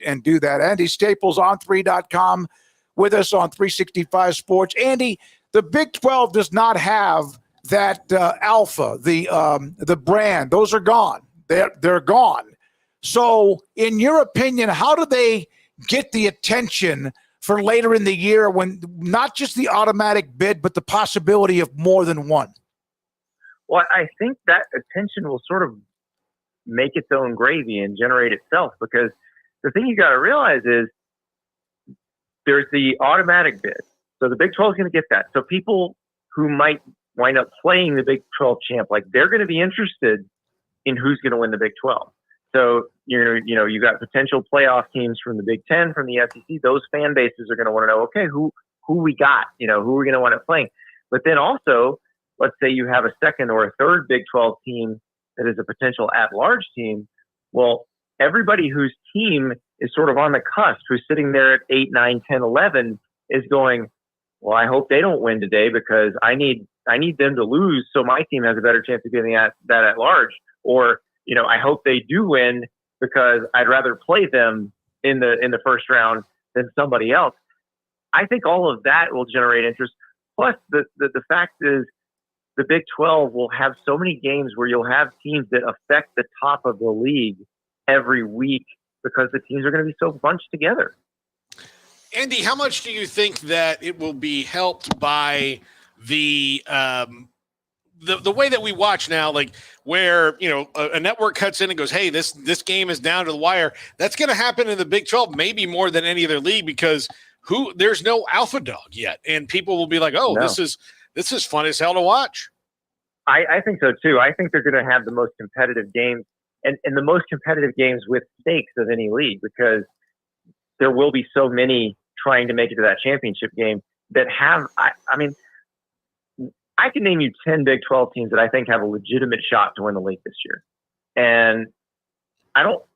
and do that. Andy Staples on 3.com with us on 365 Sports. Andy, the Big 12 does not have that alpha, the brand. Those are gone. They're gone. So, in your opinion, how do they get the attention for later in the year when not just the automatic bid, but the possibility of more than one? Well, I think that attention will sort of make its own gravy and generate itself, because the thing you got to realize is there's the automatic bid. So the Big 12 is going to get that. So people who might wind up playing the Big 12 champ, like, they're going to be interested in who's going to win the Big 12. So, you got potential playoff teams from the Big 10, from the SEC. Those fan bases are going to want to know, okay, who we got, who are we going to want to play. But then also, let's say you have a second or a third Big 12 team that is a potential at-large team. Well, everybody whose team is sort of on the cusp, who's sitting there at 8, 9, 10, 11, is going, well, I hope they don't win today because I need them to lose so my team has a better chance of getting that at-large. Or, I hope they do win because I'd rather play them in the first round than somebody else. I think all of that will generate interest. Plus, the fact is, the Big 12 will have so many games where you'll have teams that affect the top of the league every week because the teams are going to be so bunched together. Andy, how much do you think that it will be helped by the way that we watch now, like where, a network cuts in and goes, hey, this game is down to the wire? That's going to happen in the Big 12 maybe more than any other league because there's no alpha dog yet. And people will be like, oh, no. This is fun as hell to watch. I think so, too. I think they're going to have the most competitive games and the most competitive games with stakes of any league, because there will be so many trying to make it to that championship game that have – I can name you 10 Big 12 teams that I think have a legitimate shot to win the league this year. And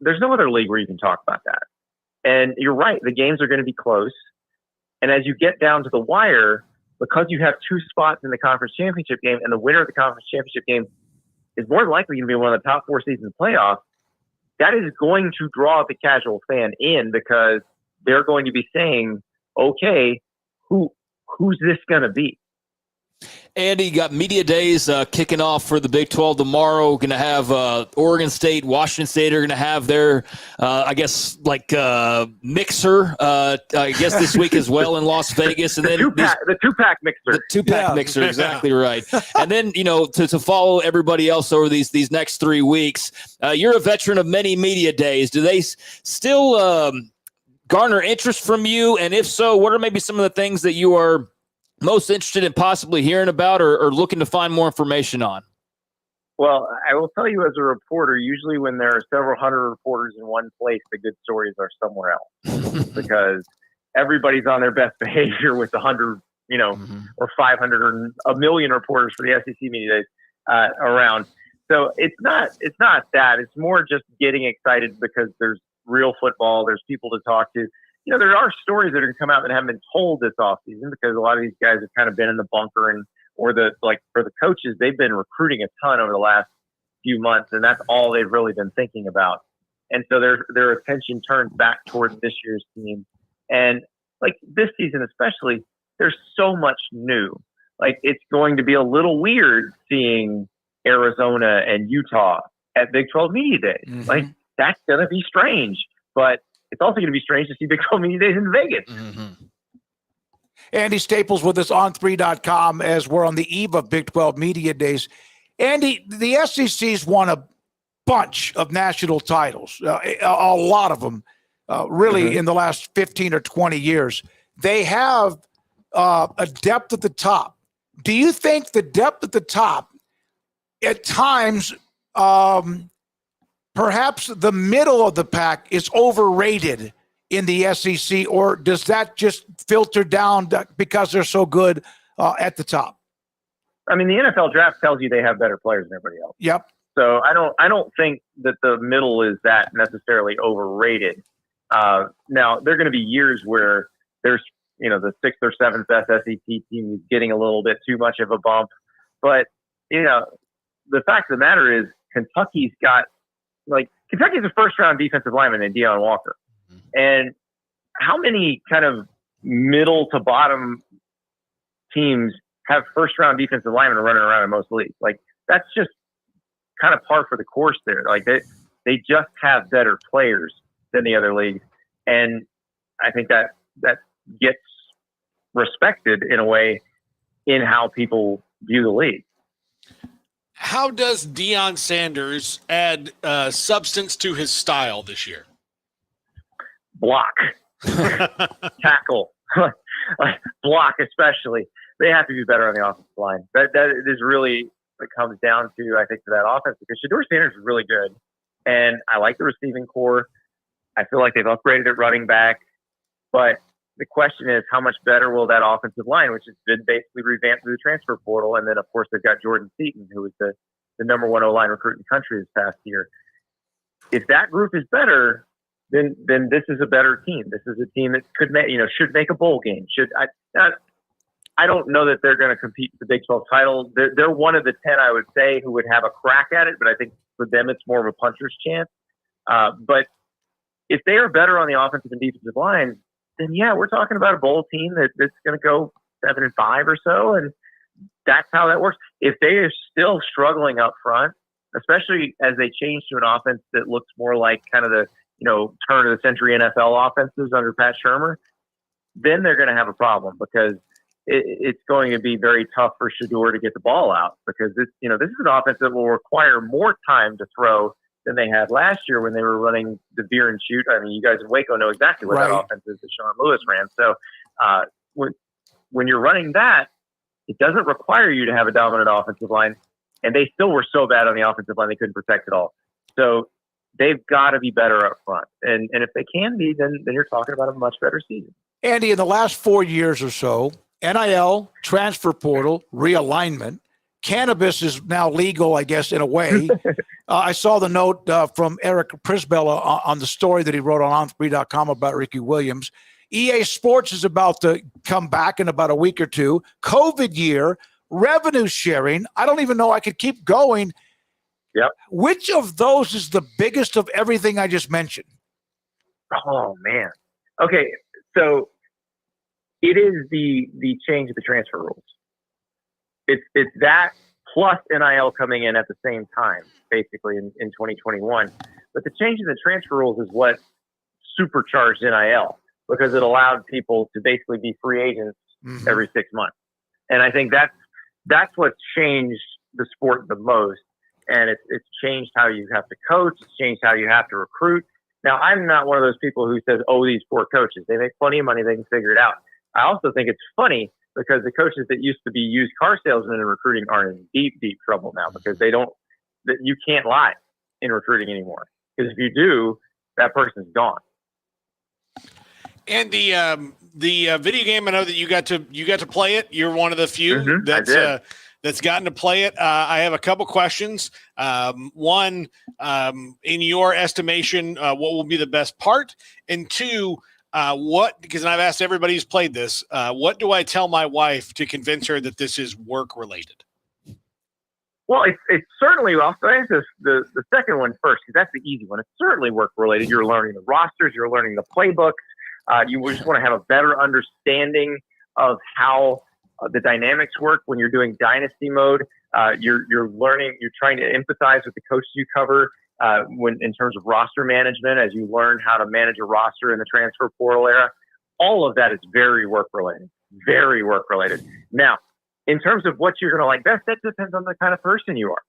there's no other league where you can talk about that. And you're right. The games are going to be close. And as you get down to the wire, because you have two spots in the conference championship game and the winner of the conference championship game is more likely going to be one of the top 4 seeds in the playoff, that is going to draw the casual fan in because they're going to be saying, okay, who's this going to be? Andy, you got media days kicking off for the Big 12 tomorrow. Going to have Oregon State, Washington State are going to have their, mixer, I guess this week as well in Las Vegas. And then the two-pack mixer. The two-pack mixer, exactly right. And then, to follow everybody else over these next 3 weeks, you're a veteran of many media days. Do they still garner interest from you? And if so, what are maybe some of the things that you are most interested in possibly hearing about or looking to find more information on? Well, I will tell you as a reporter, usually when there are several hundred reporters in one place, the good stories are somewhere else because everybody's on their best behavior with 100, or 500 or a million reporters for the SEC media days around. So it's not that. It's more just getting excited because there's real football. There's people to talk to. There are stories that are going to come out that haven't been told this offseason because a lot of these guys have kind of been in the bunker for the coaches, they've been recruiting a ton over the last few months, and that's all they've really been thinking about. And so their attention turns back towards this year's team. And like this season especially, there's so much new. Like it's going to be a little weird seeing Arizona and Utah at Big 12 Media Days. Mm-hmm. Like that's going to be strange, but it's also going to be strange to see Big 12 Media Days in Vegas. Mm-hmm. Andy Staples with us on 3.com as we're on the eve of Big 12 Media Days. Andy, the SEC's won a bunch of national titles, a lot of them, really in the last 15 or 20 years. They have a depth at the top. Do you think the depth at the top at times perhaps the middle of the pack is overrated in the SEC, or does that just filter down because they're so good at the top? I mean, the NFL draft tells you they have better players than everybody else. Yep. So I don't think that the middle is that necessarily overrated. Now there are going to be years where there's, the 6th or 7th best SEC team is getting a little bit too much of a bump, but the fact of the matter is Kentucky's a first round defensive lineman in Deion Walker. And how many kind of middle to bottom teams have first round defensive linemen running around in most leagues? Like, that's just kind of par for the course there. Like, they just have better players than the other leagues. And I think that gets respected in a way in how people view the league. How does Deion Sanders add substance to his style this year? Block, tackle, block especially. They have to be better on the offensive line. That is really what it comes down to, I think, for that offense, because Shedeur Sanders is really good. And I like the receiving core. I feel like they've upgraded at running back. But the question is, how much better will that offensive line, which has been basically revamped through the transfer portal, and then, of course, they've got Jordan Seaton, who was the number one O-line recruit in the country this past year. If that group is better, then this is a better team. This is a team that should make a bowl game. I don't know that they're going to compete for the Big 12 title. They're one of the 10, I would say, who would have a crack at it, but I think for them it's more of a puncher's chance. But if they are better on the offensive and defensive line, then yeah, we're talking about a bowl team that's going to go 7-5 or so, and that's how that works. If they are still struggling up front, especially as they change to an offense that looks more like kind of the turn of the century NFL offenses under Pat Shurmur, then they're going to have a problem, because it's going to be very tough for Shedeur to get the ball out, because this is an offense that will require more time to throw than they had last year when they were running the veer and shoot. I mean, you guys in Waco know exactly what that offense is that Sean Lewis ran. So when you're running that, it doesn't require you to have a dominant offensive line, and they still were so bad on the offensive line they couldn't protect it all. So they've got to be better up front, and if they can be, then you're talking about a much better season. Andy, in the last 4 years or so, NIL, transfer portal, realignment, cannabis is now legal, I guess, in a way. I saw the note from Eric Prisbella on the story that he wrote on on3.com about Ricky Williams. EA Sports is about to come back in about a week or two. COVID year, revenue sharing. I don't even know I could keep going. Yep. Which of those is the biggest of everything I just mentioned? Oh, man. Okay, so it is the change of the transfer rules. It's that plus NIL coming in at the same time, basically in 2021. But the change in the transfer rules is what supercharged NIL, because it allowed people to basically be free agents every 6 months. And I think that's what's changed the sport the most. And it's changed how you have to coach. It's changed how you have to recruit. Now, I'm not one of those people who says, oh, these poor coaches, they make plenty of money, they can figure it out. I also think it's funny because the coaches that used to be used car salesmen in recruiting are in deep, deep trouble now, because you can't lie in recruiting anymore. Because if you do, that person's gone. And the video game, I know that you got to play it. You're one of the few that's gotten to play it. I have a couple questions. One, in your estimation, what will be the best part? And two, because I've asked everybody who's played this, what do I tell my wife to convince her that this is work related? Well, it's certainly, I'll answer the second one first, because that's the easy one. It's certainly work related. You're learning the rosters, you're learning the playbooks. You just want to have a better understanding of how the dynamics work when you're doing dynasty mode. You're learning, you're trying to empathize with the coaches you cover in terms of roster management, as you learn how to manage a roster in the transfer portal era. All of that is very work related. Very work related. Now, in terms of what you're going to like best, that depends on the kind of person you are.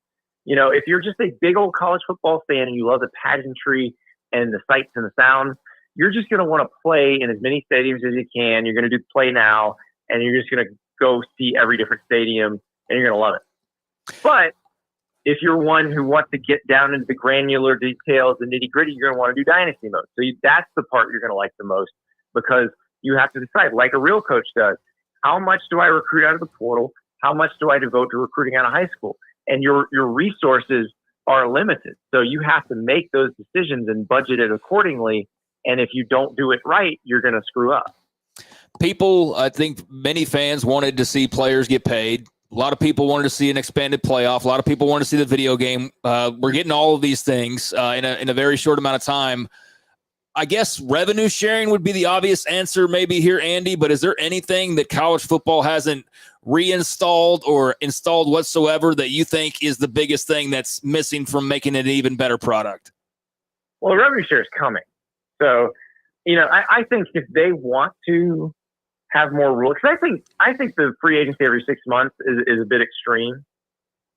If you're just a big old college football fan and you love the pageantry and the sights and the sounds, you're just going to want to play in as many stadiums as you can. You're going to do play now, and you're just going to go see every different stadium, and you're going to love it. But if you're one who wants to get down into the granular details, the nitty gritty, you're going to want to do dynasty mode. So that's the part you're going to like the most, because you have to decide, like a real coach does, how much do I recruit out of the portal? How much do I devote to recruiting out of high school? And your resources are limited. So you have to make those decisions and budget it accordingly. And if you don't do it right, you're going to screw up. People, I think many fans wanted to see players get paid. A lot of people wanted to see an expanded playoff. A lot of people wanted to see the video game. We're getting all of these things in a very short amount of time. I guess revenue sharing would be the obvious answer maybe here, Andy, but is there anything that college football hasn't reinstalled or installed whatsoever that you think is the biggest thing that's missing from making it an even better product? Well, revenue share is coming. So, I think if they want to have more rules, because I think the free agency every 6 months is a bit extreme.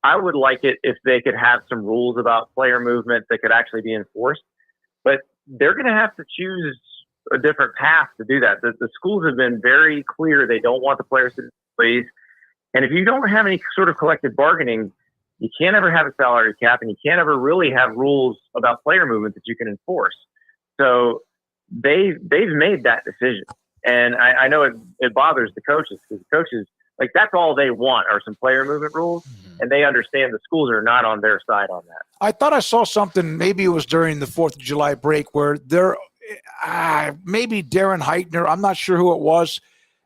I would like it if they could have some rules about player movement that could actually be enforced, but they're going to have to choose a different path to do that. The schools have been very clear they don't want the players to be employees. And if you don't have any sort of collective bargaining, you can't ever have a salary cap, and you can't ever really have rules about player movement that you can enforce. So they've made that decision. And I know it bothers the coaches, because the coaches, like, that's all they want are some player movement rules. And they understand the schools are not on their side on that. I thought I saw something, maybe it was during the 4th of July break, where maybe Darren Heitner, I'm not sure who it was,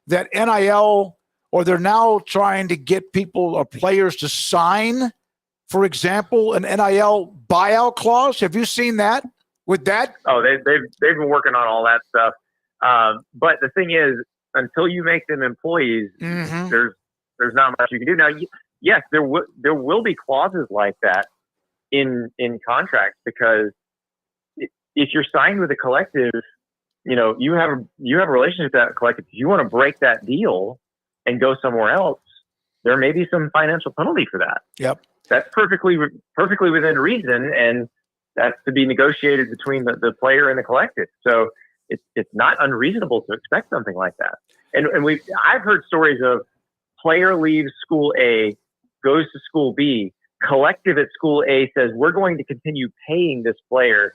that NIL, or they're now trying to get people or players to sign, for example, an NIL buyout clause. Have you seen that with that? Oh, they've been working on all that stuff. But the thing is, until you make them employees, there's not much you can do. Now, yes, there will be clauses like that in contracts, because if you're signed with a collective, you have a relationship with that collective. If you want to break that deal and go somewhere else, there may be some financial penalty for that. Yep, that's perfectly within reason, and that's to be negotiated between the player and the collective. So it's not unreasonable to expect something like that. And I've heard stories of player leaves school A, goes to school B, collective at school A says, we're going to continue paying this player,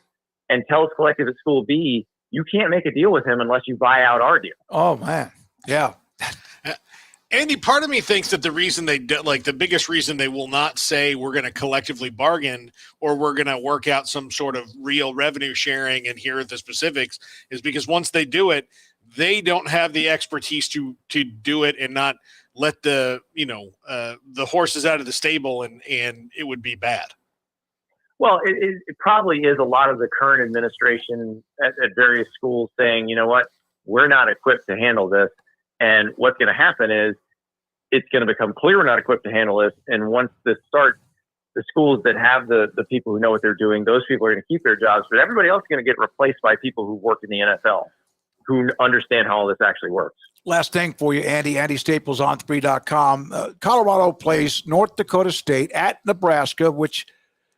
and tells collective at school B, you can't make a deal with him unless you buy out our deal. Oh, man. Yeah. Andy, part of me thinks that the reason the biggest reason they will not say we're going to collectively bargain or we're going to work out some sort of real revenue sharing and here are the specifics is because once they do it, they don't have the expertise to do it and not let the horses out of the stable and it would be bad. Well, it probably is a lot of the current administration at various schools saying, you know what, we're not equipped to handle this. And what's going to happen is it's going to become clear we're not equipped to handle this. And once this starts, the schools that have the people who know what they're doing, those people are going to keep their jobs. But everybody else is going to get replaced by people who work in the NFL, who understand how all this actually works. Last thing for you, Andy. Andy Staples on 3.com. Colorado plays North Dakota State at Nebraska, which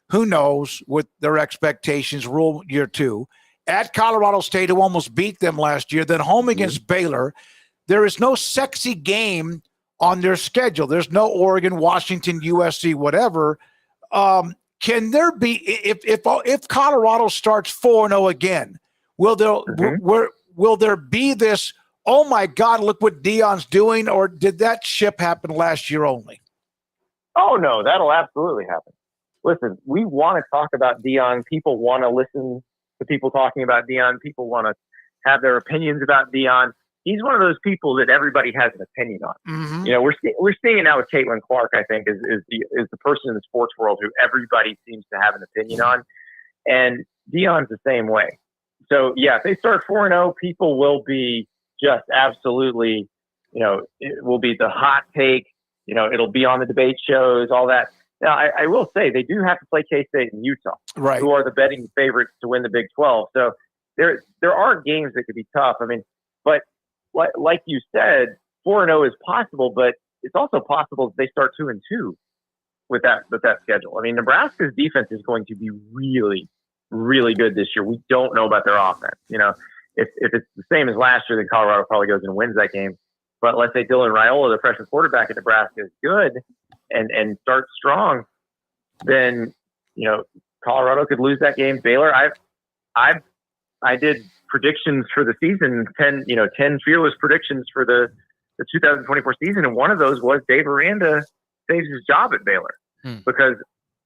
who knows with their expectations, rule year 2. At Colorado State, who almost beat them last year. Then home against Baylor. There is no sexy game on their schedule. There's no Oregon, Washington, USC, whatever. Can there be, if Colorado starts 4-0 again, will there be this, oh my God, look what Deion's doing, or did that ship happen last year only? Oh no, that'll absolutely happen. Listen, we want to talk about Deion. People want to listen to people talking about Deion. People want to have their opinions about Deion. He's one of those people that everybody has an opinion on. Mm-hmm. We're seeing it now with Caitlin Clark. I think is the person in the sports world who everybody seems to have an opinion on, and Deion's the same way. So yeah, if they start 4-0, people will be just absolutely, it will be the hot take. It'll be on the debate shows, all that. Now, I will say they do have to play K-State and Utah, right, who are the betting favorites to win the Big 12. So there are games that could be tough. I mean, but like you said, 4-0 is possible, but it's also possible that they start 2-2 with that schedule. I mean, Nebraska's defense is going to be really, really good this year. We don't know about their offense. If it's the same as last year, then Colorado probably goes and wins that game. But let's say Dylan Raiola, the freshman quarterback at Nebraska, is good and starts strong, then Colorado could lose that game. Baylor, I did predictions for the season, 10 fearless predictions for the 2024 season, and one of those was Dave Aranda saves his job at Baylor because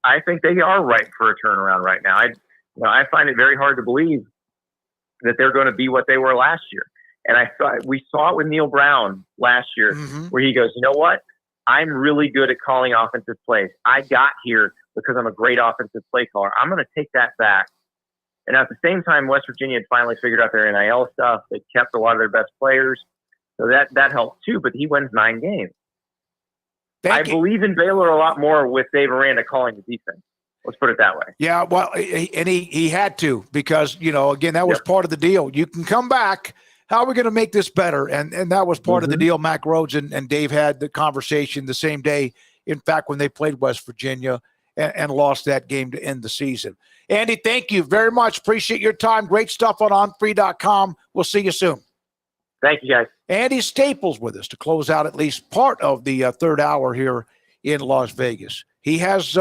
I think they are ripe for a turnaround right now. I find it very hard to believe that they're going to be what they were last year. And we saw it with Neil Brown last year, where he goes, you know what? I'm really good at calling offensive plays. I got here because I'm a great offensive play caller. I'm going to take that back And at the same time, West Virginia had finally figured out their NIL stuff. They kept a lot of their best players. So that helped too, but he wins 9 games. I believe in Baylor a lot more with Dave Aranda calling the defense. Let's put it that way. Yeah, well, and he had to, because, again, that was part of the deal. You can come back. How are we going to make this better? And that was part of the deal. Mac Rhodes and Dave had the conversation the same day, in fact, when they played West Virginia and lost that game to end the season. Andy, thank you very much. Appreciate your time. Great stuff on on3.com. We'll see you soon. Thank you, guys. Andy Staples with us to close out at least part of the third hour here in Las Vegas. He has